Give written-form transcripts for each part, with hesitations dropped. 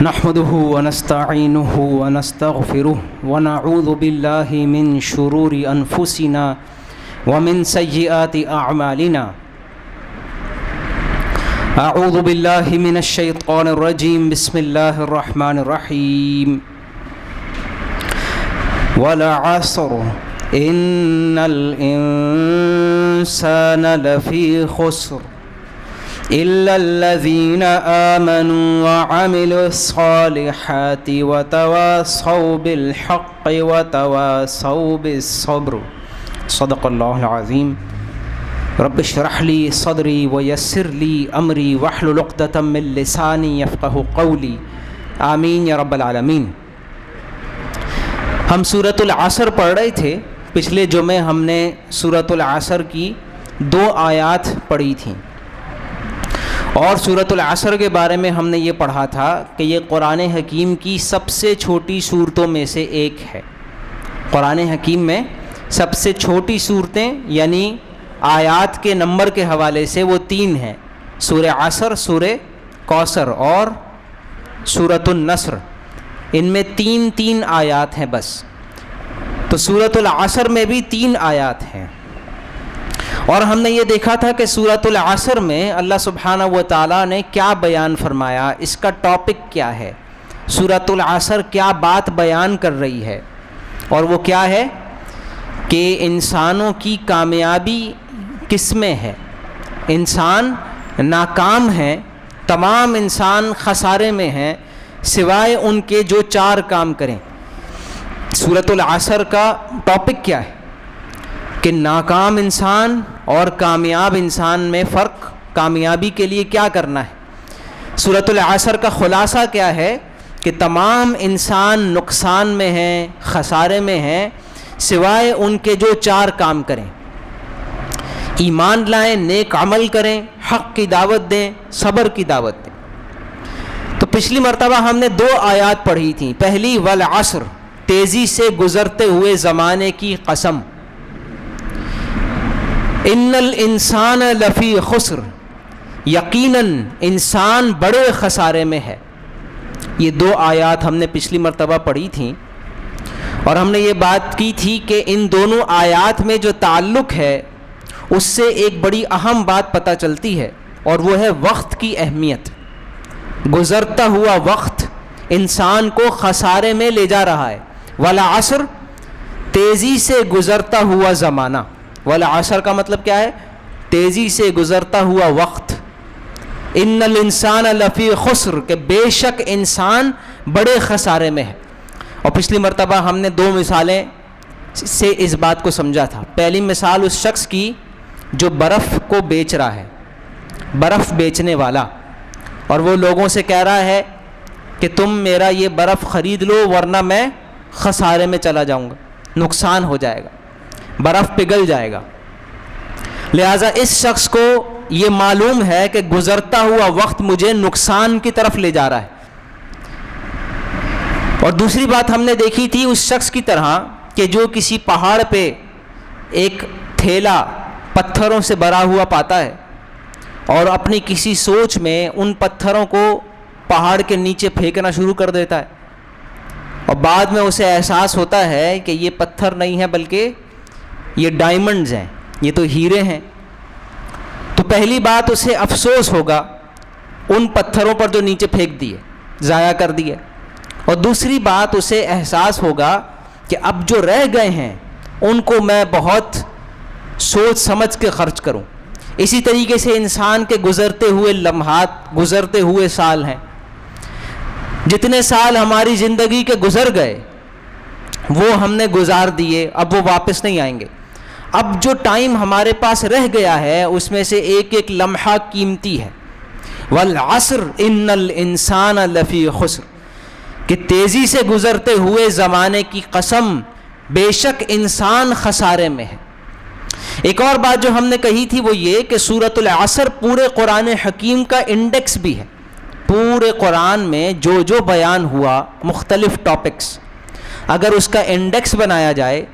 نحمده ونستعينه ونستغفره ونعوذ بالله من شرور أنفسنا ومن سيئات أعمالنا. أعوذ بالله من الشيطان الرجيم. بسم الله الرحمن الرحيم. والعصر إن الإنسان لفي خسر إلا الذين آمنوا وعملوا الصالحات وتواصوا بالحق وتواصوا بالصبر. صدق الله العظيم. رب اشرح لي صدري ويسر لي أمري واحلل عقدة من لساني يفقهوا قولي. آمین یا رب العالمین. ہم سورۃ العصر پڑھ رہے تھے. پچھلے جمعے ہم نے سورۃ العصر کی 2 آیات پڑھی تھیں، اور سورۃ العصر کے بارے میں ہم نے یہ پڑھا تھا کہ یہ قرآن حکیم کی سب سے چھوٹی صورتوں میں سے ایک ہے. قرآن حکیم میں سب سے چھوٹی صورتیں یعنی آیات کے نمبر کے حوالے سے وہ 3 ہیں: سورہ عصر، سورہ کوثر اور سورۃ النصر. ان میں 3 آیات ہیں بس. تو سورۃ العصر میں بھی 3 آیات ہیں. اور ہم نے یہ دیکھا تھا کہ سورۃ العصر میں اللہ سبحانہ و تعالیٰ نے کیا بیان فرمایا، اس کا ٹاپک کیا ہے، سورۃ العصر کیا بات بیان کر رہی ہے. اور وہ کیا ہے کہ انسانوں کی کامیابی کس میں ہے. انسان ناکام ہیں، تمام انسان خسارے میں ہیں سوائے ان کے جو 4 کام کریں. سورۃ العصر کا ٹاپک کیا ہے کہ ناکام انسان اور کامیاب انسان میں فرق، کامیابی کے لیے کیا کرنا ہے. سورۃ العصر کا خلاصہ کیا ہے کہ تمام انسان نقصان میں ہیں، خسارے میں ہیں سوائے ان کے جو 4 کام کریں: ایمان لائیں، نیک عمل کریں، حق کی دعوت دیں، صبر کی دعوت دیں. تو پچھلی مرتبہ ہم نے 2 آیات پڑھی تھیں. پہلی والعصر، تیزی سے گزرتے ہوئے زمانے کی قسم. ان الانسان لفی خسر، یقیناً انسان بڑے خسارے میں ہے. یہ 2 آیات ہم نے پچھلی مرتبہ پڑھی تھیں، اور ہم نے یہ بات کی تھی کہ ان دونوں آیات میں جو تعلق ہے اس سے ایک بڑی اہم بات پتہ چلتی ہے، اور وہ ہے وقت کی اہمیت. گزرتا ہوا وقت انسان کو خسارے میں لے جا رہا ہے. والعصر، تیزی سے گزرتا ہوا زمانہ. والعصر کا مطلب کیا ہے؟ تیزی سے گزرتا ہوا وقت. ان الانسان لفی خسر، کہ بے شک انسان بڑے خسارے میں ہے. اور پچھلی مرتبہ ہم نے 2 مثالیں سے اس بات کو سمجھا تھا. پہلی مثال اس شخص کی جو برف کو بیچ رہا ہے، برف بیچنے والا، اور وہ لوگوں سے کہہ رہا ہے کہ تم میرا یہ برف خرید لو ورنہ میں خسارے میں چلا جاؤں گا، نقصان ہو جائے گا، برف پگھل جائے گا. لہٰذا اس شخص کو یہ معلوم ہے کہ گزرتا ہوا وقت مجھے نقصان کی طرف لے جا رہا ہے. اور دوسری بات ہم نے دیکھی تھی اس شخص کی طرح کہ جو کسی پہاڑ پہ ایک تھیلا پتھروں سے بھرا ہوا پاتا ہے اور اپنی کسی سوچ میں ان پتھروں کو پہاڑ کے نیچے پھینکنا شروع کر دیتا ہے، اور بعد میں اسے احساس ہوتا ہے کہ یہ پتھر نہیں ہے بلکہ یہ ڈائمنڈز ہیں، یہ تو ہیرے ہیں. تو پہلی بات اسے افسوس ہوگا ان پتھروں پر جو نیچے پھینک دیے، ضائع کر دیے. اور دوسری بات اسے احساس ہوگا کہ اب جو رہ گئے ہیں ان کو میں بہت سوچ سمجھ کے خرچ کروں. اسی طریقے سے انسان کے گزرتے ہوئے لمحات، گزرتے ہوئے سال ہیں. جتنے سال ہماری زندگی کے گزر گئے وہ ہم نے گزار دیے، اب وہ واپس نہیں آئیں گے. اب جو ٹائم ہمارے پاس رہ گیا ہے اس میں سے ایک ایک لمحہ قیمتی ہے. والعصر ان الانسان لفی خسر، کہ تیزی سے گزرتے ہوئے زمانے کی قسم، بے شک انسان خسارے میں ہے. ایک اور بات جو ہم نے کہی تھی وہ یہ کہ سورۃ العصر پورے قرآن حکیم کا انڈیکس بھی ہے. پورے قرآن میں جو جو بیان ہوا مختلف ٹاپکس، اگر اس کا انڈیکس بنایا جائے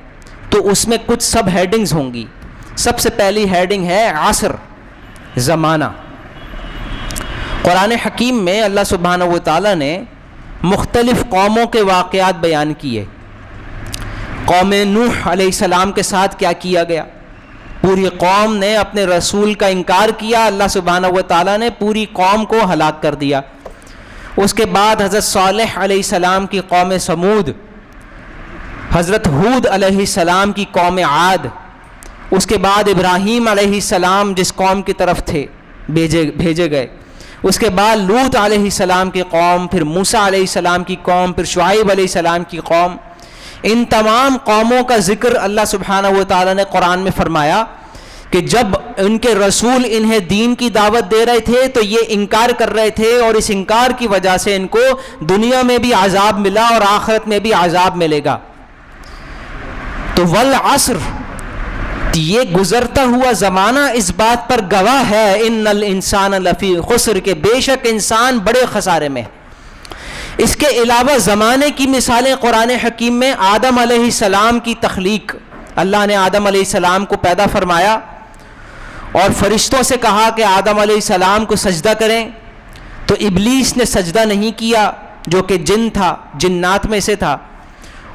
تو اس میں کچھ سب ہیڈنگز ہوں گی. سب سے پہلی ہیڈنگ ہے عصر، زمانہ. قرآن حکیم میں اللہ سبحانہ و تعالیٰ نے مختلف قوموں کے واقعات بیان کیے. قوم نوح علیہ السلام کے ساتھ کیا کیا گیا، پوری قوم نے اپنے رسول کا انکار کیا، اللہ سبحانہ و تعالیٰ نے پوری قوم کو ہلاک کر دیا. اس کے بعد حضرت صالح علیہ السلام کی قوم سمود، حضرت ہود علیہ السلام کی قوم عاد، اس کے بعد ابراہیم علیہ السلام جس قوم کی طرف تھے بھیجے گئے، اس کے بعد لوط علیہ السلام کی قوم، پھر موسیٰ علیہ السلام کی قوم، پھر شعیب علیہ السلام کی قوم. ان تمام قوموں کا ذکر اللہ سبحانہ و تعالیٰ نے قرآن میں فرمایا کہ جب ان کے رسول انہیں دین کی دعوت دے رہے تھے تو یہ انکار کر رہے تھے، اور اس انکار کی وجہ سے ان کو دنیا میں بھی عذاب ملا اور آخرت میں بھی عذاب ملے گا. تو والعصر، یہ گزرتا ہوا زمانہ اس بات پر گواہ ہے، ان الانسان لفی خسر، کہ بے شک انسان بڑے خسارے میں. اس کے علاوہ زمانے کی مثالیں قرآن حکیم میں آدم علیہ السلام کی تخلیق، اللہ نے آدم علیہ السلام کو پیدا فرمایا اور فرشتوں سے کہا کہ آدم علیہ السلام کو سجدہ کریں، تو ابلیس نے سجدہ نہیں کیا جو کہ جن تھا، جنات میں سے تھا،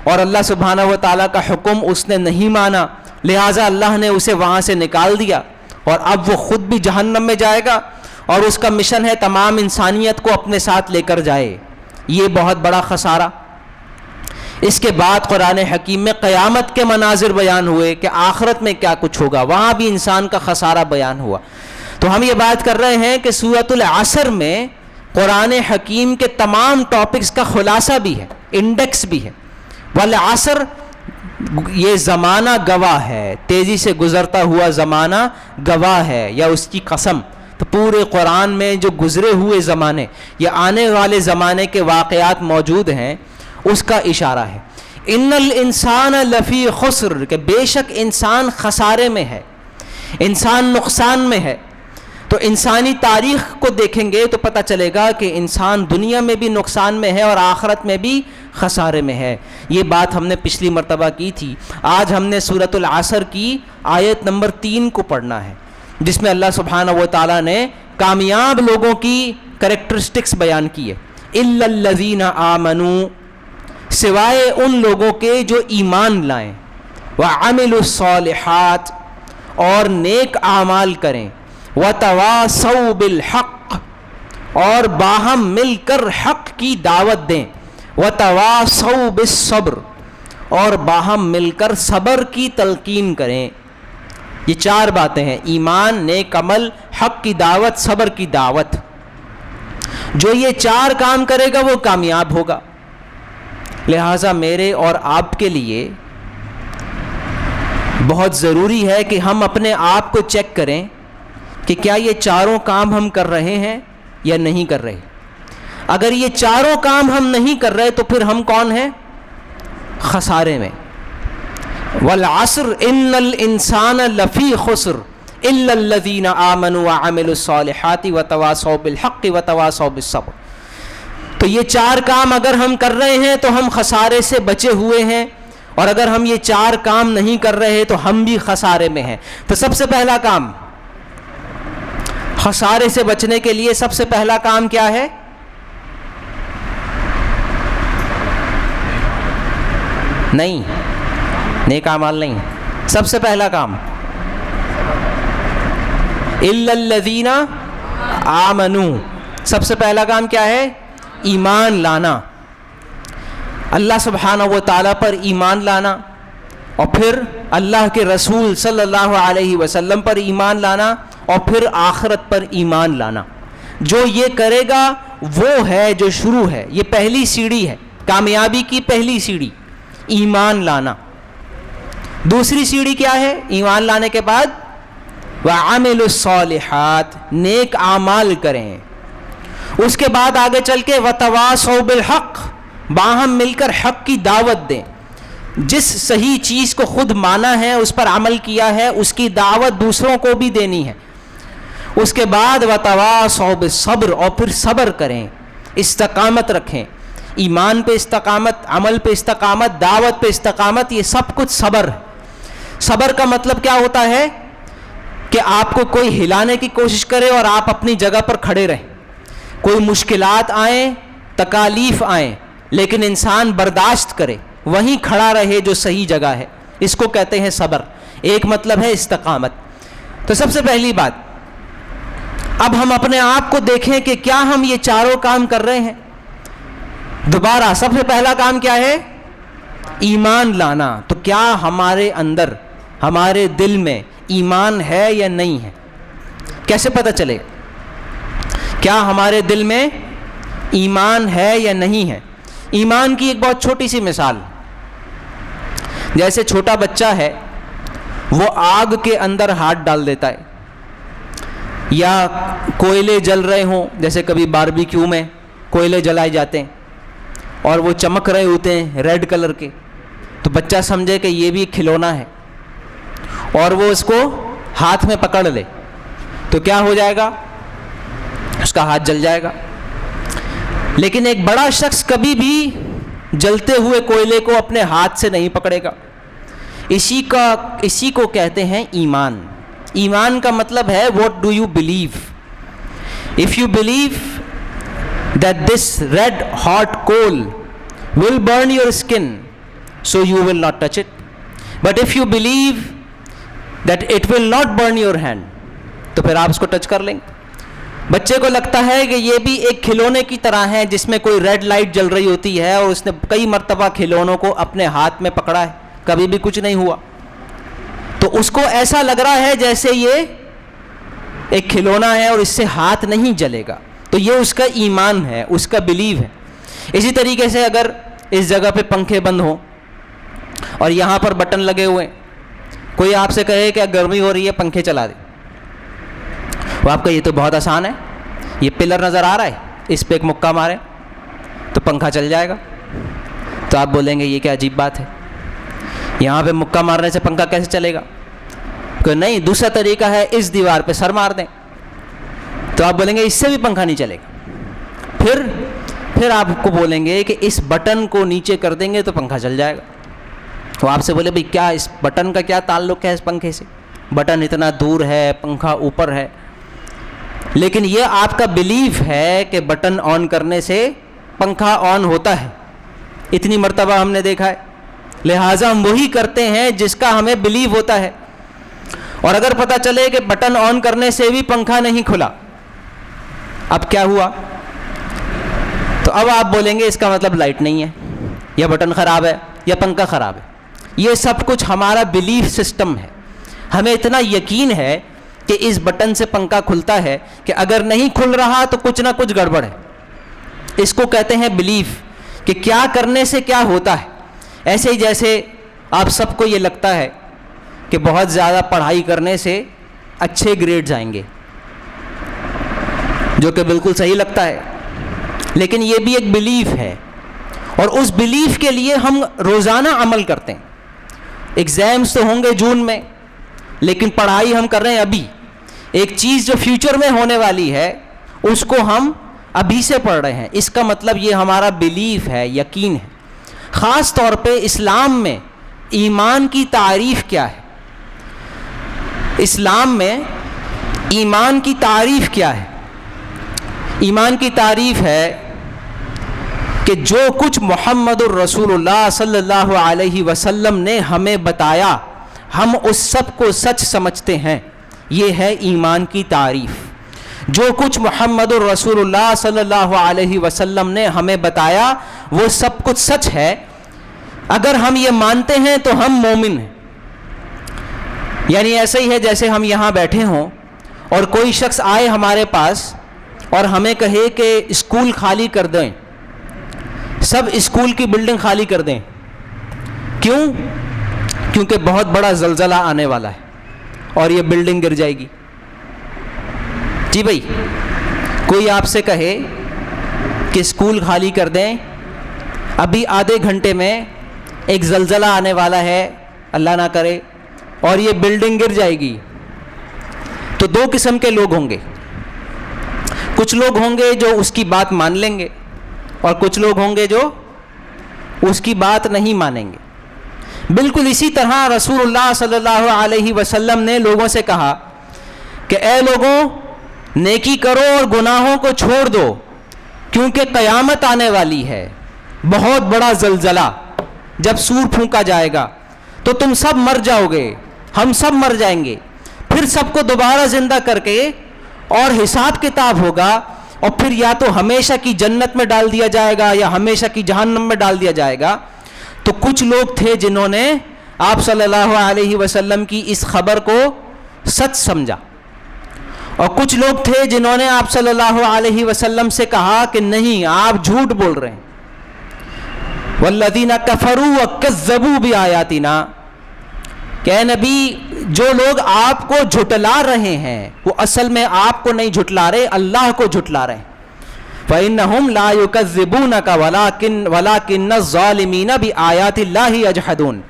اور اللہ سبحانہ و تعالیٰ کا حکم اس نے نہیں مانا، لہٰذا اللہ نے اسے وہاں سے نکال دیا، اور اب وہ خود بھی جہنم میں جائے گا، اور اس کا مشن ہے تمام انسانیت کو اپنے ساتھ لے کر جائے. یہ بہت بڑا خسارہ. اس کے بعد قرآن حکیم میں قیامت کے مناظر بیان ہوئے کہ آخرت میں کیا کچھ ہوگا، وہاں بھی انسان کا خسارہ بیان ہوا. تو ہم یہ بات کر رہے ہیں کہ سورۃ العصر میں قرآن حکیم کے تمام ٹاپکس کا خلاصہ بھی ہے، انڈیکس بھی ہے. والعصر، یہ زمانہ گواہ ہے، تیزی سے گزرتا ہوا زمانہ گواہ ہے یا اس کی قسم. تو پورے قرآن میں جو گزرے ہوئے زمانے یا آنے والے زمانے کے واقعات موجود ہیں اس کا اشارہ ہے. ان الانسان لفی خسر، کہ بے شک انسان خسارے میں ہے، انسان نقصان میں ہے. تو انسانی تاریخ کو دیکھیں گے تو پتہ چلے گا کہ انسان دنیا میں بھی نقصان میں ہے اور آخرت میں بھی خسارے میں ہے. یہ بات ہم نے پچھلی مرتبہ کی تھی. آج ہم نے سورۃ العصر کی آیت نمبر 3 کو پڑھنا ہے، جس میں اللہ سبحانہ و تعالیٰ نے کامیاب لوگوں کی کریکٹرسٹکس بیان کی ہے. الا الذین آمنوا، سوائے ان لوگوں کے جو ایمان لائیں، وعملوا الصالحات، اور نیک اعمال کریں، وتواصوا بالحق، اور باہم مل کر حق کی دعوت دیں، وتواصوا بالصبر، اور باہم مل کر صبر کی تلقین کریں. یہ 4 باتیں ہیں: ایمان، نیک عمل، حق کی دعوت، صبر کی دعوت. جو یہ 4 کام کرے گا وہ کامیاب ہوگا. لہٰذا میرے اور آپ کے لیے بہت ضروری ہے کہ ہم اپنے آپ کو چیک کریں کہ کیا یہ 4 کام ہم کر رہے ہیں یا نہیں کر رہے. اگر یہ 4 کام ہم نہیں کر رہے تو پھر ہم کون ہیں؟ خسارے میں. والعصر ان الانسان لفی خسر الا الذین آمنوا وعملوا الصالحات وتواصوا بالحق وتواصوا بالصبر. تو یہ 4 کام اگر ہم کر رہے ہیں تو ہم خسارے سے بچے ہوئے ہیں، اور اگر ہم یہ 4 کام نہیں کر رہے تو ہم بھی خسارے میں ہیں. تو سب سے پہلا کام، خسارے سے بچنے کے لیے سب سے پہلا کام کیا ہے؟ نہیں، نیک اعمال نہیں. سب سے پہلا کام الا الذین آمنوا، سب سے پہلا کام کیا ہے؟ ایمان لانا، اللہ سبحانہ و تعالیٰ پر ایمان لانا، اور پھر اللہ کے رسول صلی اللہ علیہ وسلم پر ایمان لانا، اور پھر آخرت پر ایمان لانا. جو یہ کرے گا وہ ہے جو شروع ہے. یہ پہلی سیڑھی ہے، کامیابی کی پہلی سیڑھی، ایمان لانا. دوسری سیڑھی کیا ہے ایمان لانے کے بعد؟ وعملوا الصالحات، نیک اعمال کریں. اس کے بعد آگے چل کے وتواصوا بالحق، باہم مل کر حق کی دعوت دیں. جس صحیح چیز کو خود مانا ہے، اس پر عمل کیا ہے، اس کی دعوت دوسروں کو بھی دینی ہے. اس کے بعد وتواصوا بالصبر، اور پھر صبر کریں، استقامت رکھیں. ایمان پہ استقامت، عمل پہ استقامت، دعوت پہ استقامت، یہ سب کچھ صبر ہے. صبر کا مطلب کیا ہوتا ہے؟ کہ آپ کو کوئی ہلانے کی کوشش کرے اور آپ اپنی جگہ پر کھڑے رہیں. کوئی مشکلات آئیں، تکالیف آئیں لیکن انسان برداشت کرے, وہیں کھڑا رہے جو صحیح جگہ ہے, اس کو کہتے ہیں صبر. ایک مطلب ہے استقامت. تو سب سے پہلی بات, اب ہم اپنے آپ کو دیکھیں کہ کیا ہم یہ چاروں کام کر رہے ہیں. دوبارہ سب سے پہلا کام کیا ہے؟ ایمان لانا. تو کیا ہمارے اندر, ہمارے دل میں ایمان ہے یا نہیں ہے؟ کیسے پتہ چلے کیا ہمارے دل میں ایمان ہے یا نہیں ہے؟ ایمان کی ایک بہت چھوٹی سی مثال, جیسے چھوٹا بچہ ہے, وہ آگ کے اندر ہاتھ ڈال دیتا ہے, یا کوئلے جل رہے ہوں, جیسے کبھی باربیکیو میں کوئلے جلائے جاتے ہیں اور وہ چمک رہے ہوتے ہیں ریڈ کلر کے, تو بچہ سمجھے کہ یہ بھی ایک کھلونا ہے اور وہ اس کو ہاتھ میں پکڑ لے, تو کیا ہو جائے گا؟ اس کا ہاتھ جل جائے گا. لیکن ایک بڑا شخص کبھی بھی جلتے ہوئے کوئلے کو اپنے ہاتھ سے نہیں پکڑے گا. اسی کو کہتے ہیں ایمان. ایمان کا مطلب ہے what do you believe. If you believe that this red hot coal will burn your skin, so you will not touch it. But if you believe that it will not burn your hand, تو پھر آپ اس کو touch کر لیں گے. بچے کو لگتا ہے کہ یہ بھی ایک کھلونے کی طرح ہے جس میں کوئی ریڈ لائٹ جل رہی ہوتی ہے, اور اس نے کئی مرتبہ کھلونوں کو اپنے ہاتھ میں پکڑا ہے, کبھی بھی کچھ نہیں ہوا. تو اس کو ایسا لگ رہا ہے جیسے یہ ایک کھلونا ہے اور اس سے ہاتھ نہیں جلے گا. تو یہ اس کا ایمان ہے, اس کا بلیو ہے. اسی طریقے سے اگر اس جگہ پہ پنکھے بند ہوں اور یہاں پر بٹن لگے ہوئے ہیں, کوئی آپ سے کہے کہ گرمی ہو رہی ہے پنکھے چلا دے, وہ آپ کا یہ تو بہت آسان ہے, یہ پلر نظر آ رہا ہے, اس پہ ایک مکہ مارے تو پنکھا چل جائے گا. تو آپ بولیں گے یہ کیا عجیب بات ہے, یہاں پہ مکہ مارنے سے پنکھا کیسے چلے گا؟ کہ نہیں, دوسرا طریقہ ہے اس دیوار پہ سر مار دیں. تو آپ بولیں گے اس سے بھی پنکھا نہیں چلے گا. پھر آپ کو بولیں گے کہ اس بٹن کو نیچے کر دیں گے تو پنکھا چل جائے گا. وہ آپ سے بولے بھئی کیا اس بٹن کا کیا تعلق ہے اس پنکھے سے؟ بٹن اتنا دور ہے, پنکھا اوپر ہے. لیکن یہ آپ کا بلیف ہے کہ بٹن آن کرنے سے پنکھا آن ہوتا ہے, اتنی مرتبہ ہم نے دیکھا ہے, لہٰذا ہم وہی کرتے ہیں جس کا ہمیں بلیو ہوتا ہے. اور اگر پتہ چلے کہ بٹن آن کرنے سے بھی پنکھا نہیں کھلا, اب کیا ہوا؟ تو اب آپ بولیں گے اس کا مطلب لائٹ نہیں ہے, یا بٹن خراب ہے, یا پنکھا خراب ہے. یہ سب کچھ ہمارا بلیف سسٹم ہے. ہمیں اتنا یقین ہے کہ اس بٹن سے پنکھا کھلتا ہے کہ اگر نہیں کھل رہا تو کچھ نہ کچھ گڑبڑ ہے. اس کو کہتے ہیں بلیف, کہ کیا کرنے سے کیا ہوتا ہے. ایسے ہی جیسے آپ سب کو یہ لگتا ہے کہ بہت زیادہ پڑھائی کرنے سے اچھے گریڈز آئیں گے, جو کہ بالکل صحیح لگتا ہے, لیکن یہ بھی ایک بلیف ہے, اور اس بلیف کے لیے ہم روزانہ عمل کرتے ہیں. ایگزامس تو ہوں گے جون میں, لیکن پڑھائی ہم کر رہے ہیں ابھی. ایک چیز جو فیوچر میں ہونے والی ہے اس کو ہم ابھی سے پڑھ رہے ہیں. اس کا مطلب یہ ہمارا بلیف ہے, یقین ہے. خاص طور پہ اسلام میں ایمان کی تعریف کیا ہے؟ اسلام میں ایمان کی تعریف کیا ہے؟ ایمان کی تعریف ہے کہ جو کچھ محمد الرسول اللہ صلی اللہ علیہ وسلم نے ہمیں بتایا ہم اس سب کو سچ سمجھتے ہیں. یہ ہے ایمان کی تعریف. جو کچھ محمد الرسول اللہ صلی اللہ علیہ وسلم نے ہمیں بتایا وہ سب کچھ سچ ہے. اگر ہم یہ مانتے ہیں تو ہم مومن ہیں. یعنی ایسا ہی ہے جیسے ہم یہاں بیٹھے ہوں اور کوئی شخص آئے ہمارے پاس اور ہمیں کہے کہ اسکول خالی کر دیں, سب اسکول کی بلڈنگ خالی کر دیں. کیوں؟ کیونکہ بہت بڑا زلزلہ آنے والا ہے اور یہ بلڈنگ گر جائے گی. جی بھائی, کوئی آپ سے کہے کہ اسکول خالی کر دیں, ابھی آدھے گھنٹے میں ایک زلزلہ آنے والا ہے, اللہ نہ کرے, اور یہ بلڈنگ گر جائے گی, تو دو قسم کے لوگ ہوں گے. کچھ لوگ ہوں گے جو اس کی بات مان لیں گے, اور کچھ لوگ ہوں گے جو اس کی بات نہیں مانیں گے. بالکل اسی طرح رسول اللہ صلی اللہ علیہ وسلم نے لوگوں سے کہا کہ اے لوگوں, نیکی کرو اور گناہوں کو چھوڑ دو, کیونکہ قیامت آنے والی ہے، بہت بڑا زلزلہ، جب سور پھونکا جائے گا تو تم سب مر جاؤ گے، ہم سب مر جائیں گے، پھر سب کو دوبارہ زندہ کر کے اور حساب کتاب ہوگا، اور پھر یا تو ہمیشہ کی جنت میں ڈال دیا جائے گا یا ہمیشہ کی جہنم میں ڈال دیا جائے گا۔ تو کچھ لوگ تھے جنہوں نے آپ صلی اللہ علیہ وسلم کی اس خبر کو سچ سمجھا، اور کچھ لوگ تھے جنہوں نے آپ صلی اللہ علیہ وسلم سے کہا کہ نہیں، آپ جھوٹ بول رہے ہیں۔ والذین کفروا وکذبوا بآیاتنا، کہ اے نبی جو لوگ آپ کو جھٹلا رہے ہیں وہ اصل میں آپ کو نہیں جھٹلا رہے، اللہ کو جھٹلا رہے ہیں۔ فإنہم لا یکذبونک ولکن الظالمین بآیات اللہ یجحدون،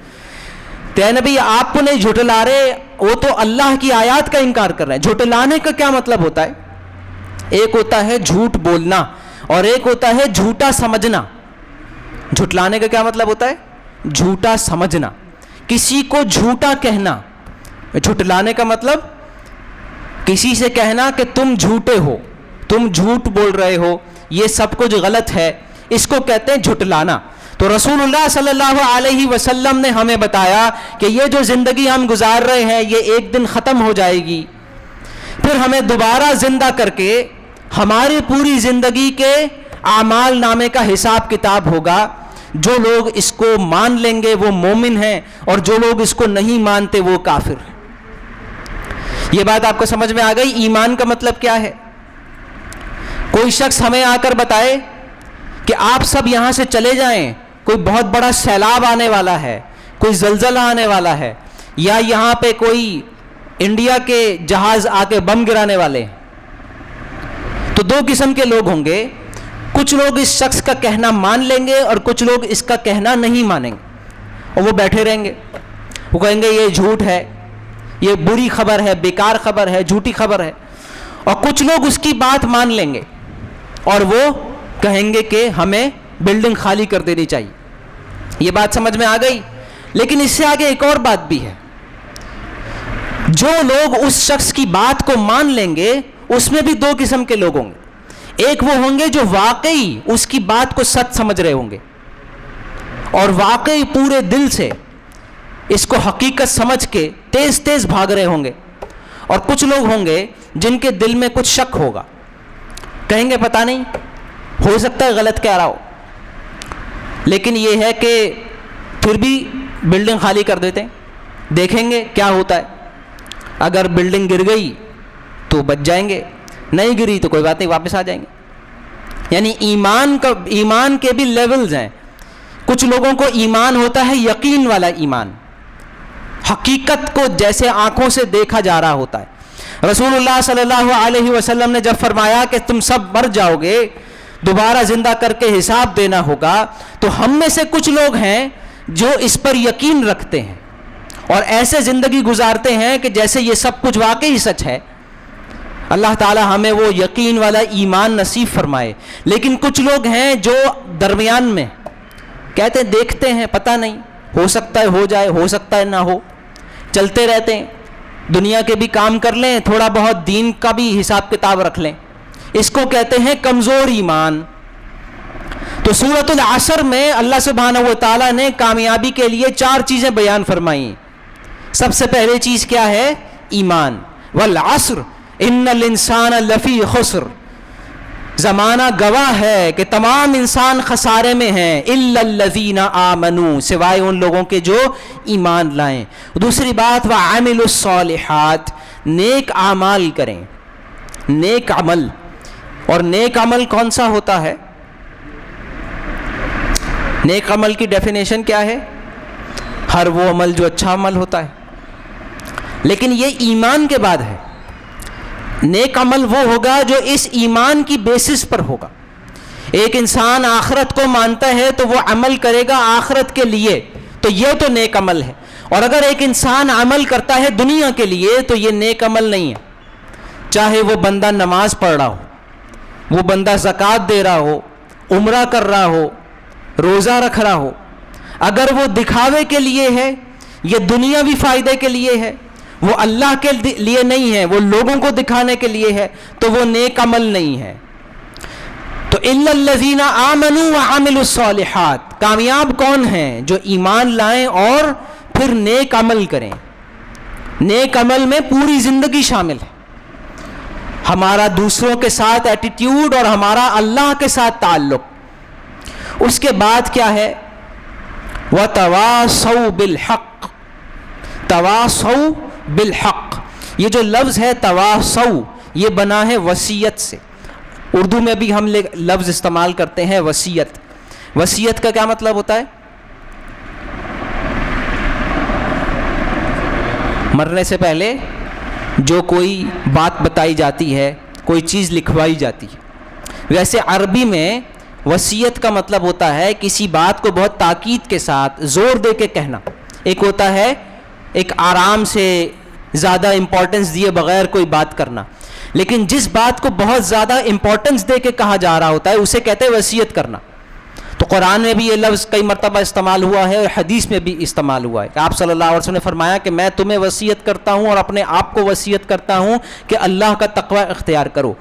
کہ اے نبی آپ کو نہیں جھٹلا رہے، وہ تو اللہ کی آیات کا انکار کر رہے ہیں۔ جھٹلانے کا کیا مطلب ہوتا ہے؟ ایک ہوتا ہے جھوٹ بولنا اور ایک ہوتا ہے جھوٹا سمجھنا۔ جھٹلانے کا کیا مطلب ہوتا ہے؟ جھوٹا سمجھنا، کسی کو جھوٹا کہنا۔ جھٹلانے کا مطلب کسی سے کہنا کہ تم جھوٹے ہو، تم جھوٹ بول رہے ہو، یہ سب کچھ غلط ہے، اس کو کہتے ہیں جھٹلانا۔ تو رسول اللہ صلی اللہ علیہ وسلم نے ہمیں بتایا کہ یہ جو زندگی ہم گزار رہے ہیں یہ ایک دن ختم ہو جائے گی، پھر ہمیں دوبارہ زندہ کر کے ہماری پوری زندگی کے اعمال نامے کا حساب کتاب ہوگا۔ جو لوگ اس کو مان لیں گے وہ مومن ہیں، اور جو لوگ اس کو نہیں مانتے وہ کافر ہیں۔ یہ بات آپ کو سمجھ میں آ گئی؟ ایمان کا مطلب کیا ہے؟ کوئی شخص ہمیں آ کر بتائے کہ آپ سب یہاں سے چلے جائیں، کوئی بہت بڑا سیلاب آنے والا ہے، کوئی زلزلہ آنے والا ہے، یا یہاں پہ کوئی انڈیا کے جہاز آ کے بم گرانے والے ہیں، تو دو قسم کے لوگ ہوں گے۔ کچھ لوگ اس شخص کا کہنا مان لیں گے اور کچھ لوگ اس کا کہنا نہیں مانیں گے، اور وہ بیٹھے رہیں گے، وہ کہیں گے یہ جھوٹ ہے، یہ بری خبر ہے، بیکار خبر ہے، جھوٹی خبر ہے۔ اور کچھ لوگ اس کی بات مان لیں گے اور وہ کہیں گے کہ ہمیں بلڈنگ خالی کر دینی چاہیے۔ یہ بات سمجھ میں آ گئی؟ لیکن اس سے آگے ایک اور بات بھی ہے۔ جو لوگ اس شخص کی بات کو مان لیں گے اس میں بھی دو قسم کے لوگ ہوں گے۔ ایک وہ ہوں گے جو واقعی اس کی بات کو سچ سمجھ رہے ہوں گے اور واقعی پورے دل سے اس کو حقیقت سمجھ کے تیز تیز بھاگ رہے ہوں گے، اور کچھ لوگ ہوں گے جن کے دل میں کچھ شک ہوگا، کہیں گے پتہ نہیں، ہو سکتا ہے غلط کہہ رہا ہو، لیکن یہ ہے کہ پھر بھی بلڈنگ خالی کر دیتے ہیں، دیکھیں گے کیا ہوتا ہے، اگر بلڈنگ گر گئی تو بچ جائیں گے، نہیں گری تو کوئی بات نہیں، واپس آ جائیں گے۔ یعنی ایمان کے بھی لیولز ہیں۔ کچھ لوگوں کو ایمان ہوتا ہے یقین والا ایمان، حقیقت کو جیسے آنکھوں سے دیکھا جا رہا ہوتا ہے۔ رسول اللہ صلی اللہ علیہ وسلم نے جب فرمایا کہ تم سب مر جاؤ گے، دوبارہ زندہ کر کے حساب دینا ہوگا، تو ہم میں سے کچھ لوگ ہیں جو اس پر یقین رکھتے ہیں اور ایسے زندگی گزارتے ہیں کہ جیسے یہ سب کچھ واقعی سچ ہے۔ اللہ تعالی ہمیں وہ یقین والا ایمان نصیب فرمائے۔ لیکن کچھ لوگ ہیں جو درمیان میں کہتے ہیں دیکھتے ہیں، پتہ نہیں، ہو سکتا ہے ہو جائے، ہو سکتا ہے نہ ہو، چلتے رہتے ہیں، دنیا کے بھی کام کر لیں، تھوڑا بہت دین کا بھی حساب کتاب رکھ لیں، اس کو کہتے ہیں کمزور ایمان۔ تو سورۃ العصر میں اللہ سبحانہ و تعالیٰ نے کامیابی کے لیے 4 چیزیں بیان فرمائیں۔ سب سے پہلے چیز کیا ہے؟ ایمان۔ والعصر ان الانسان لفی خسر، زمانہ گواہ ہے کہ تمام انسان خسارے میں ہیں، الا الذین آمنوا، سوائے ان لوگوں کے جو ایمان لائیں۔ دوسری بات وعملوا الصالحات، نیک اعمال کریں، نیک عمل۔ اور نیک عمل کون سا ہوتا ہے؟ نیک عمل کی ڈیفینیشن کیا ہے؟ ہر وہ عمل جو اچھا عمل ہوتا ہے، لیکن یہ ایمان کے بعد ہے۔ نیک عمل وہ ہوگا جو اس ایمان کی بیسس پر ہوگا۔ ایک انسان آخرت کو مانتا ہے تو وہ عمل کرے گا آخرت کے لیے، تو یہ تو نیک عمل ہے۔ اور اگر ایک انسان عمل کرتا ہے دنیا کے لیے تو یہ نیک عمل نہیں ہے۔ چاہے وہ بندہ نماز پڑھ رہا ہو، وہ بندہ زکوٰۃ دے رہا ہو، عمرہ کر رہا ہو، روزہ رکھ رہا ہو، اگر وہ دکھاوے کے لیے ہے، یہ دنیاوی فائدے کے لیے ہے، وہ اللہ کے لیے نہیں ہے، وہ لوگوں کو دکھانے کے لیے ہے، تو وہ نیک عمل نہیں ہے۔ تو الا الذین آمنوا وعملوا الصالحات، کامیاب کون ہیں؟ جو ایمان لائیں اور پھر نیک عمل کریں۔ نیک عمل میں پوری زندگی شامل ہے، ہمارا دوسروں کے ساتھ ایٹیٹیوڈ اور ہمارا اللہ کے ساتھ تعلق۔ اس کے بعد کیا ہے؟ وَتَوَاصَوْا بِالْحَقِّ، تواصوا بالحق۔ یہ جو لفظ ہے تواصوا، یہ بنا ہے وصیت سے۔ اردو میں بھی ہم لفظ استعمال کرتے ہیں وصیت۔ وصیت کا کیا مطلب ہوتا ہے؟ مرنے سے پہلے جو کوئی بات بتائی جاتی ہے، کوئی چیز لکھوائی جاتی ہے۔ ویسے عربی میں وصیت کا مطلب ہوتا ہے کسی بات کو بہت تاکید کے ساتھ زور دے کے کہنا۔ ایک ہوتا ہے ایک آرام سے زیادہ امپورٹنس دیے بغیر کوئی بات کرنا، لیکن جس بات کو بہت زیادہ امپورٹنس دے کے کہا جا رہا ہوتا ہے اسے کہتے ہیں وصیت کرنا۔ تو قرآن میں بھی یہ لفظ کئی مرتبہ استعمال ہوا ہے اور حدیث میں بھی استعمال ہوا ہے کہ آپ صلی اللہ علیہ وسلم نے فرمایا کہ میں تمہیں وصیت کرتا ہوں اور اپنے آپ کو وصیت کرتا ہوں کہ اللہ کا تقوی اختیار کرو۔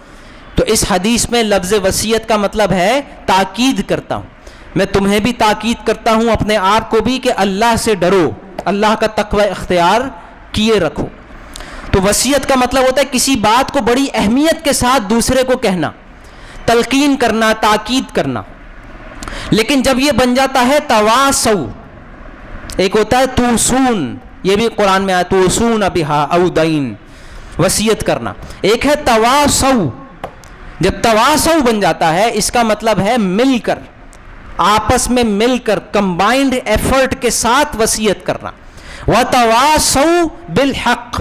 تو اس حدیث میں لفظ وصیت کا مطلب ہے تاکید کرتا ہوں، میں تمہیں بھی تاکید کرتا ہوں، اپنے آپ کو بھی، کہ اللہ سے ڈرو، اللہ کا تقوی اختیار کیے رکھو۔ تو وصیت کا مطلب ہوتا ہے کسی بات کو بڑی اہمیت کے ساتھ دوسرے کو کہنا، تلقین کرنا، تاکید کرنا۔ لیکن جب یہ بن جاتا ہے تواصوا، ایک ہوتا ہے توصون، یہ بھی قرآن میں آیا توصون بہا او دین، وصیت کرنا۔ ایک ہے تواصوا، جب تواصوا بن جاتا ہے اس کا مطلب ہے مل کر، آپس میں مل کر، کمبائنڈ ایفرٹ کے ساتھ وصیت کرنا۔ وتواصوا بالحق،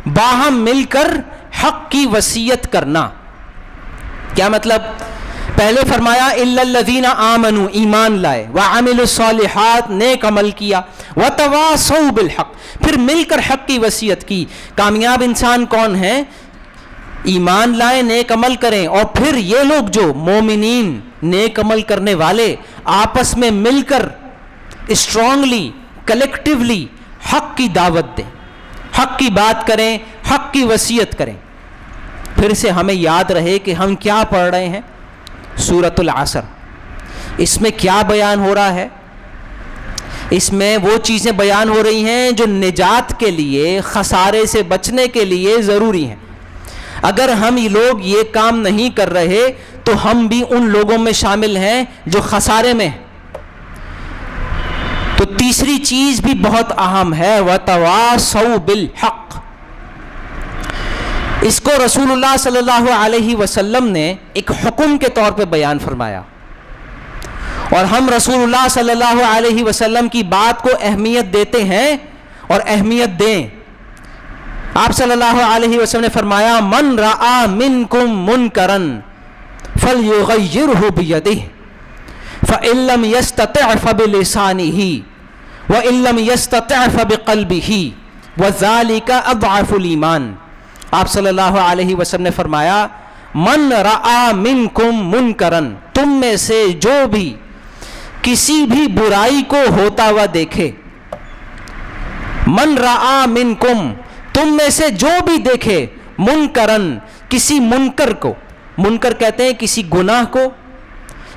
باہم مل کر حق کی وصیت کرنا۔ کیا مطلب؟ پہلے فرمایا الا الذین آمنوا، ایمان لائے، وعملوا الصالحات، نیک عمل کیا، وتواصوا بالحق، پھر مل کر حق کی وصیت کی۔ کامیاب انسان کون ہیں؟ ایمان لائیں، نیک عمل کریں، اور پھر یہ لوگ جو مومنین، نیک عمل کرنے والے، آپس میں مل کر اسٹرانگلی، کلیکٹیولی حق کی دعوت دیں، حق کی بات کریں، حق کی وصیت کریں۔ پھر سے ہمیں یاد رہے کہ ہم کیا پڑھ رہے ہیں، سورۃ العصر۔ اس میں کیا بیان ہو رہا ہے؟ اس میں وہ چیزیں بیان ہو رہی ہیں جو نجات کے لیے، خسارے سے بچنے کے لیے ضروری ہیں۔ اگر ہم یہ لوگ یہ کام نہیں کر رہے تو ہم بھی ان لوگوں میں شامل ہیں جو خسارے میں ہیں۔ تو تیسری چیز بھی بہت اہم ہے، وَتَوَاصَوْا بِالْحَقِّ۔ اس کو رسول اللہ صلی اللہ علیہ وسلم نے ایک حکم کے طور پہ بیان فرمایا، اور ہم رسول اللہ صلی اللہ علیہ وسلم کی بات کو اہمیت دیتے ہیں اور اہمیت دیں۔ آپ صلی اللہ علیہ وسلم نے فرمایا من رأى منکم منکرا فلیغیرہ بیدہ فإن لم یستطع فبلسانہ وإن لم یستطع فبقلبہ وذلک اضعف الایمان۔ آپ صلی اللہ علیہ وسلم نے فرمایا من رأى منکم منکرا، تم میں سے جو بھی کسی بھی برائی کو ہوتا ہوا دیکھے، من رأى منکم، تم میں سے جو بھی دیکھے، منکرن، کسی منکر کو، منکر کہتے ہیں کسی گناہ کو،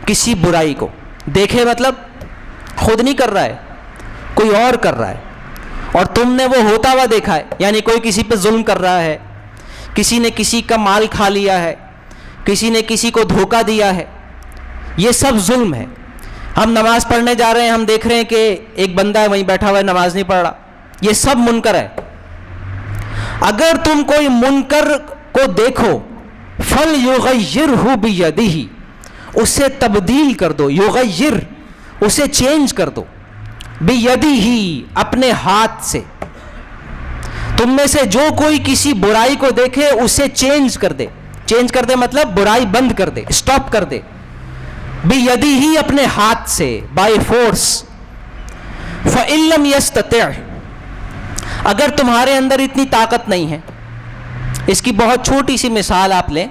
کسی برائی کو دیکھے، مطلب خود نہیں کر رہا ہے، کوئی اور کر رہا ہے اور تم نے وہ ہوتا ہوا دیکھا ہے، یعنی کوئی کسی پہ ظلم کر رہا ہے، کسی نے کسی کا مال کھا لیا ہے، کسی نے کسی کو دھوکہ دیا ہے، یہ سب ظلم ہے۔ ہم نماز پڑھنے جا رہے ہیں، ہم دیکھ رہے ہیں کہ ایک بندہ ہے وہیں بیٹھا ہوا ہے، نماز نہیں پڑھ رہا، یہ سب منکر ہے۔ اگر تم کوئی منکر کو دیکھو، فَلْيُغَيِّرْهُ بِيَدِهِ، اسے تبدیل کر دو، یغیر، اسے چینج کر دو، بِيَدِهِ، اپنے ہاتھ سے۔ تم میں سے جو کوئی کسی برائی کو دیکھے اسے چینج کر دے، چینج کر دے مطلب برائی بند کر دے، اسٹاپ کر دے، بِيَدِهِ، اپنے ہاتھ سے، بائی فورس۔ فَإِن لَمْ يَسْتَطِعْ، اگر تمہارے اندر اتنی طاقت نہیں ہے، اس کی بہت چھوٹی سی مثال آپ لیں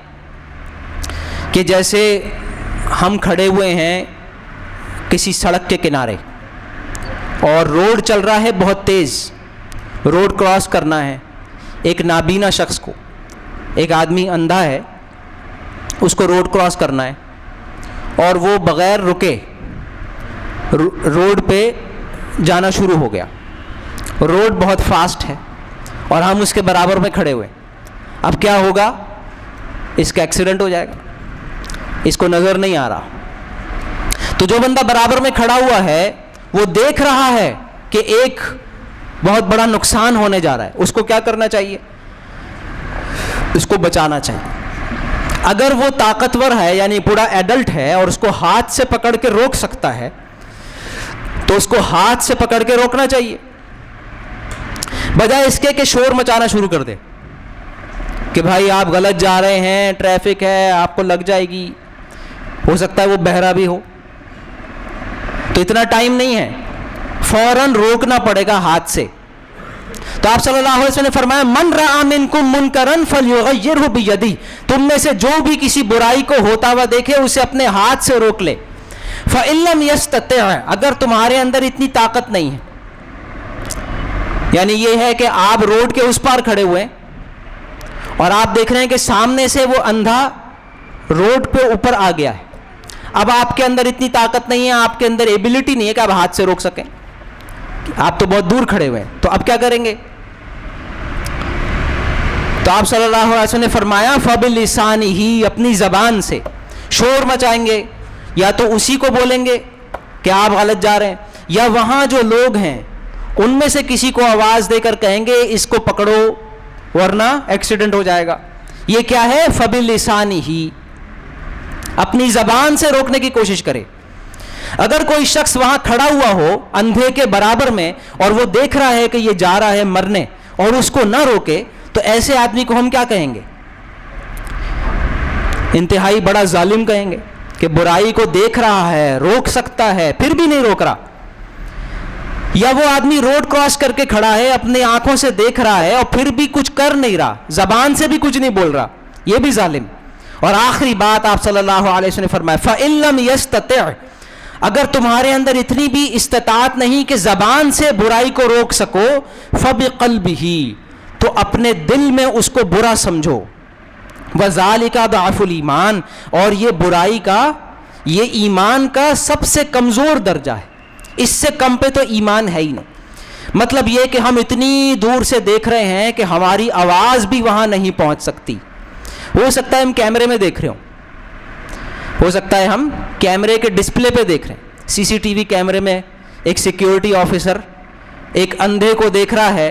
کہ جیسے ہم کھڑے ہوئے ہیں کسی سڑک کے کنارے اور روڈ چل رہا ہے بہت تیز، روڈ کراس کرنا ہے ایک نابینا شخص کو، ایک آدمی اندھا ہے، اس کو روڈ کراس کرنا ہے، اور وہ بغیر رکے روڈ پہ جانا شروع ہو گیا. روڈ بہت فاسٹ ہے اور ہم اس کے برابر میں کھڑے ہوئے. اب کیا ہوگا؟ اس کا ایکسیڈنٹ ہو جائے گا. اس کو نظر نہیں آ رہا. تو جو بندہ برابر میں کھڑا ہوا ہے وہ دیکھ رہا ہے کہ ایک بہت بڑا نقصان ہونے جا رہا ہے. اس کو کیا کرنا چاہیے؟ اس کو بچانا چاہیے. اگر وہ طاقتور ہے یعنی بوڑھا ایڈلٹ ہے اور اس کو ہاتھ سے پکڑ کے روک سکتا ہے تو اس کو ہاتھ سے پکڑ کے روکنا چاہیے، بجائے اس کے کہ شور مچانا شروع کر دے کہ بھائی آپ غلط جا رہے ہیں، ٹریفک ہے، آپ کو لگ جائے گی. ہو سکتا ہے وہ بہرا بھی ہو. تو اتنا ٹائم نہیں ہے، فوراً روکنا پڑے گا ہاتھ سے. تو آپ صلی اللہ علیہ وسلم نے فرمایا من رأى منکم منکرا فلیغیرہ بیدہ، تم میں سے جو بھی کسی برائی کو ہوتا ہوا دیکھے اسے اپنے ہاتھ سے روک لے. فإن لم یستطع، اگر تمہارے اندر اتنی طاقت نہیں ہے، یعنی یہ ہے کہ آپ روڈ کے اس پار کھڑے ہوئے اور آپ دیکھ رہے ہیں کہ سامنے سے وہ اندھا روڈ پہ اوپر آ گیا ہے. اب آپ کے اندر اتنی طاقت نہیں ہے، آپ کے اندر ایبلٹی نہیں ہے کہ آپ ہاتھ سے روک سکیں، آپ تو بہت دور کھڑے ہوئے ہیں. تو اب کیا کریں گے؟ تو آپ صلی اللہ علیہ وسلم نے فرمایا فبلسانہ، اپنی زبان سے شور مچائیں گے، یا تو اسی کو بولیں گے کہ آپ غلط جا رہے ہیں، یا وہاں جو لوگ ہیں ان میں سے کسی کو آواز دے کر کہیں گے اس کو پکڑو ورنہ ایکسیڈنٹ ہو جائے گا. یہ کیا ہے؟ فبلسانہ، اپنی زبان سے روکنے کی کوشش کرے. اگر کوئی شخص وہاں کھڑا ہوا ہو اندھے کے برابر میں اور وہ دیکھ رہا ہے کہ یہ جا رہا ہے مرنے اور اس کو نہ روکے تو ایسے آدمی کو ہم کیا کہیں گے؟ انتہائی بڑا ظالم کہیں گے کہ برائی کو دیکھ رہا ہے، روک سکتا ہے، پھر بھی نہیں روک رہا. یا وہ آدمی روڈ کراس کر کے کھڑا ہے، اپنی آنکھوں سے دیکھ رہا ہے اور پھر بھی کچھ کر نہیں رہا، زبان سے بھی کچھ نہیں بول رہا، یہ بھی ظالم. اور آخری بات آپ صلی اللہ علیہ وسلم نے فرمایا فَإِن لَمْ يَسْتَطِعْ، اگر تمہارے اندر اتنی بھی استطاعت نہیں کہ زبان سے برائی کو روک سکو، فَبِقَلْبِهِ، تو اپنے دل میں اس کو برا سمجھو. وَذَلِكَ ضَعْفُ الْإِيمَانِ، اور یہ برائی کا، یہ ایمان کا سب سے کمزور درجہ ہے. اس سے کم پہ تو ایمان ہے ہی نہیں. مطلب یہ کہ ہم اتنی دور سے دیکھ رہے ہیں کہ ہماری آواز بھی وہاں نہیں پہنچ سکتی. ہو سکتا ہے ہم کیمرے میں دیکھ رہے ہوں، ہو سکتا ہے ہم کیمرے کے ڈسپلے پہ دیکھ رہے ہیں، سی سی ٹی وی کیمرے میں ایک سیکیورٹی آفیسر ایک اندھے کو دیکھ رہا ہے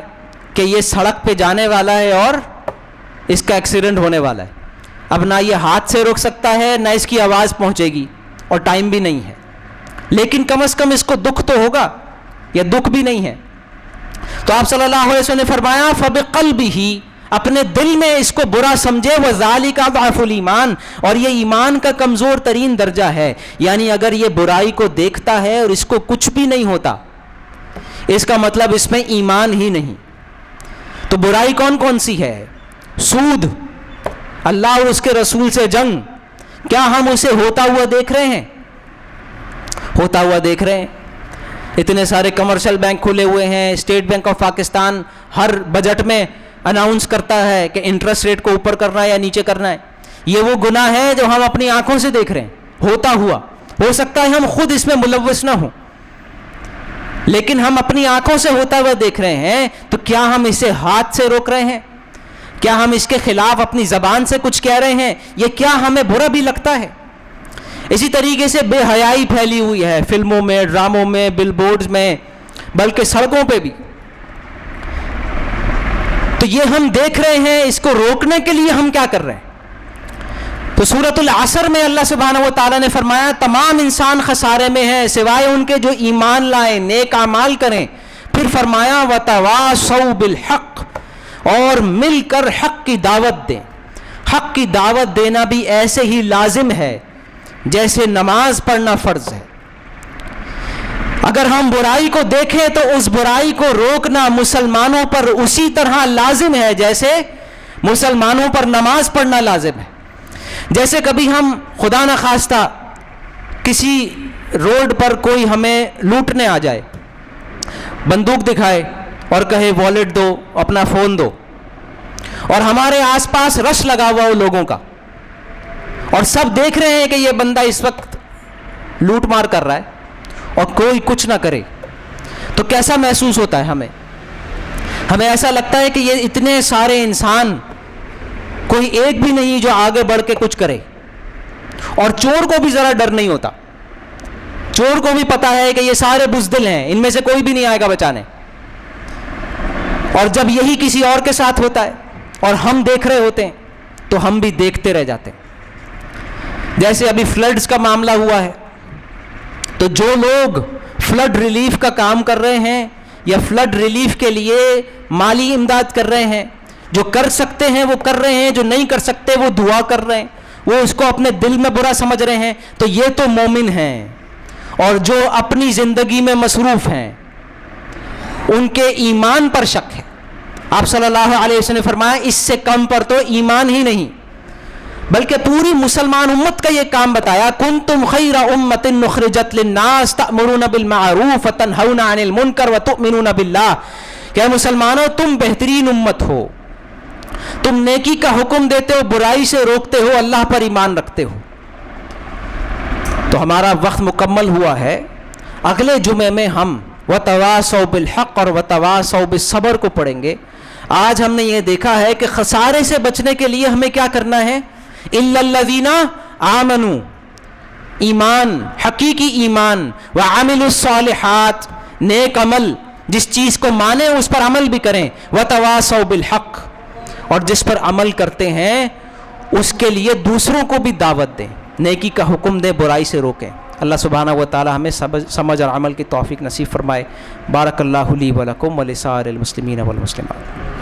کہ یہ سڑک پہ جانے والا ہے اور اس کا ایکسیڈنٹ ہونے والا ہے. اب نہ یہ ہاتھ سے روک سکتا ہے نہ اس کی آواز پہنچے گی اور ٹائم بھی نہیں ہے، لیکن کم از کم اس کو دکھ تو ہوگا، یا دکھ بھی نہیں ہے. تو آپ صلی اللہ علیہ وسلم نے فرمایا فَبِقَلْبِهِ، اپنے دل میں اس کو برا سمجھے. وَذَلِكَ ضَعْفُ الْإِيمَانِ، اور یہ ایمان کا کمزور ترین درجہ ہے. یعنی اگر یہ برائی کو دیکھتا ہے اور اس کو کچھ بھی نہیں ہوتا، اس کا مطلب اس میں ایمان ہی نہیں. تو برائی کون کون سی ہے؟ سود، اللہ اور اس کے رسول سے جنگ. کیا ہم اسے ہوتا ہوا دیکھ رہے ہیں؟ ہوتا ہوا دیکھ رہے ہیں. اتنے سارے کمرشل بینک کھلے ہوئے ہیں. State bank of Pakistan Hare budget میں اناؤنس کرتا ہے کہ انٹرسٹ ریٹ کو اوپر کرنا ہے یا نیچے کرنا ہے. یہ وہ گناہ ہے جو ہم اپنی آنکھوں سے دیکھ رہے ہیں ہوتا ہوا. ہو سکتا ہے ہم خود اس میں ملوث نہ ہوں، لیکن ہم اپنی آنکھوں سے ہوتا ہوا دیکھ رہے ہیں. تو کیا ہم اسے ہاتھ سے روک رہے ہیں؟ کیا ہم اس کے خلاف اپنی زبان سے کچھ کہہ رہے ہیں؟ یہ کیا ہمیں برا بھی لگتا ہے؟ اسی طریقے سے بے حیائی پھیلی ہوئی ہے فلموں میں، ڈراموں میں، بل بورڈز میں، بلکہ سڑکوں پہ بھی. تو یہ ہم دیکھ رہے ہیں، اس کو روکنے کے لیے ہم کیا کر رہے ہیں؟ تو سورۃ العصر میں اللہ سبحانہ و تعالیٰ نے فرمایا تمام انسان خسارے میں ہیں سوائے ان کے جو ایمان لائیں، نیک اعمال کریں. پھر فرمایا وَتَوَاصَوْا بِالْحَقِّ، اور مل کر حق کی دعوت دیں. حق کی دعوت دینا بھی ایسے ہی لازم ہے جیسے نماز پڑھنا فرض ہے. اگر ہم برائی کو دیکھیں تو اس برائی کو روکنا مسلمانوں پر اسی طرح لازم ہے جیسے مسلمانوں پر نماز پڑھنا لازم ہے. جیسے کبھی ہم خدا نخواستہ کسی روڈ پر کوئی ہمیں لوٹنے آ جائے، بندوق دکھائے اور کہے والیٹ دو، اپنا فون دو، اور ہمارے آس پاس رش لگا ہوا ہو لوگوں کا، اور سب دیکھ رہے ہیں کہ یہ بندہ اس وقت لوٹ مار کر رہا ہے اور کوئی کچھ نہ کرے تو کیسا محسوس ہوتا ہے ہمیں؟ ہمیں ایسا لگتا ہے کہ یہ اتنے سارے انسان، کوئی ایک بھی نہیں جو آگے بڑھ کے کچھ کرے. اور چور کو بھی ذرا ڈر نہیں ہوتا، چور کو بھی پتا ہے کہ یہ سارے بزدل ہیں، ان میں سے کوئی بھی نہیں آئے گا بچانے. اور جب یہی کسی اور کے ساتھ ہوتا ہے اور ہم دیکھ رہے ہوتے ہیں تو ہم بھی دیکھتے رہ جاتے ہیں. جیسے ابھی فلڈز کا معاملہ ہوا ہے تو جو لوگ فلڈ ریلیف کا کام کر رہے ہیں یا فلڈ ریلیف کے لیے مالی امداد کر رہے ہیں، جو کر سکتے ہیں وہ کر رہے ہیں، جو نہیں کر سکتے وہ دعا کر رہے ہیں، وہ اس کو اپنے دل میں برا سمجھ رہے ہیں، تو یہ تو مومن ہیں. اور جو اپنی زندگی میں مصروف ہیں ان کے ایمان پر شک ہے. آپ صلی اللہ علیہ وسلم نے فرمایا اس سے کم پر تو ایمان ہی نہیں، بلکہ پوری مسلمان امت کا یہ کام بتایا، کنتم خیر امت اخرجت للناس تأمرون بالمعروف وتنہون عن المنکر وتؤمنون باللہ، کہ مسلمانوں تم بہترین امت ہو، تم نیکی کا حکم دیتے ہو، برائی سے روکتے ہو، اللہ پر ایمان رکھتے ہو. تو ہمارا وقت مکمل ہوا ہے. اگلے جمعے میں ہم وتواصوا بالحق اور وتواصوا بالصبر کو پڑھیں گے. آج ہم نے یہ دیکھا ہے کہ خسارے سے بچنے کے لیے ہمیں کیا کرنا ہے؟ الا الذین آمنوا، ایمان، حقیقی ایمان، وعملوا الصالحات، نیک عمل، جس چیز کو مانیں اس پر عمل بھی کریں، وتواصوا بالحق، اور جس پر عمل کرتے ہیں اس کے لیے دوسروں کو بھی دعوت دیں، نیکی کا حکم دیں، برائی سے روکیں. اللہ سبحانہ و تعالی ہمیں سمجھ اور عمل کی توفیق نصیب فرمائے. بارک اللہ لی ولکم ولسائر المسلمین والمسلمات.